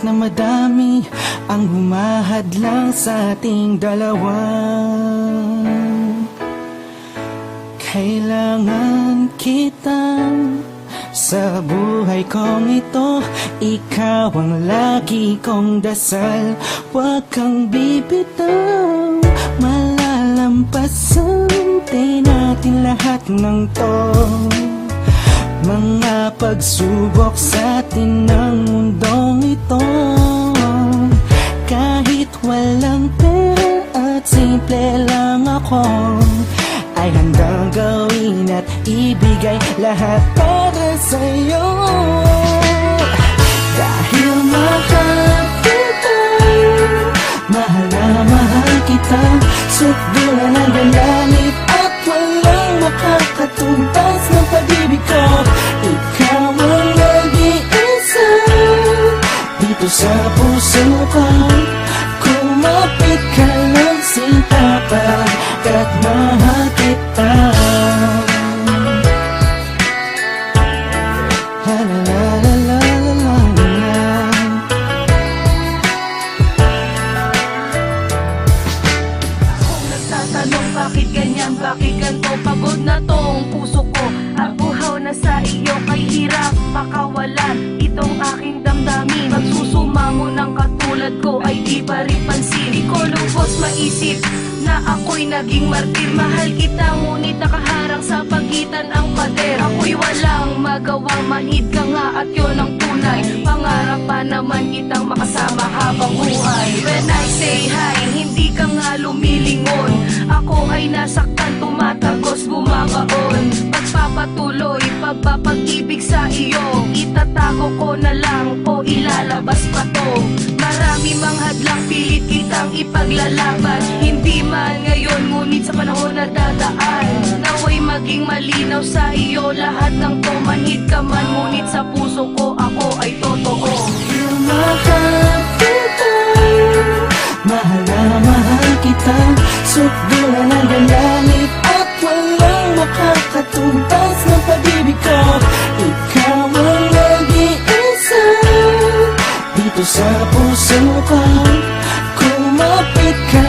Kahit na madami ang humahadlang sa ating dalawa, kailangan kita sa buhay kong ito. Ikaw ang lagi kong dasal, huwag kang bibitaw. Malalampasan din natin lahat ng to, mga pagsubok sa atin ng mundong ito. Kahit walang pera at simple lang ako, ay handang gawin at ibigay lahat para sa'yo. Dahil mahal kita, mahal na mahal kita, sukdulan ng langit at walang makakatumbas ng pag-ibig ko. Ikaw ang nag-iisa dito sa puso ko. Kumapit ka lang sinta, pagkat mahal kita. La la la la la la la. Kung nagtatanong bakit ganyan, bakit ganito, pagod na tong puso ko at buhaw na sa iyo, kay hirap pakawalan itong aking damdamin. Pagsusumamo ng katulad ko ay di pa rin pansin. Di ko lubos maisip na ako'y naging martir. Mahal kita ngunit nakaharang sa pagitan ang pader. Ako'y walang magawang manhid ka nga at yun ang tunay. Pangarap pa naman kitang makasama habang buhay. When I say hi, hindi ka nga lumilingon. Ako ay nasaktan, tumatagos, bumabaon. Pagpapatuloy, pagpapag-ibig sa iyo, itatago ko na lang o ilalabas pa to. Marami mang hadlang, pilit kitang ipaglalaban. Hindi man ngayon, ngunit sa panahon na dadaan, naway maging malinaw sa iyo lahat ng to. Manhid ka man, ngunit sa puso ko ako ay totoo. Mahal kita, mahal na mahal kita, sukdulan ng langit at walang makakatumbas ng pag-ibig ko. Ikaw ang nag-iisa dito sa puso ko. Kumapit ka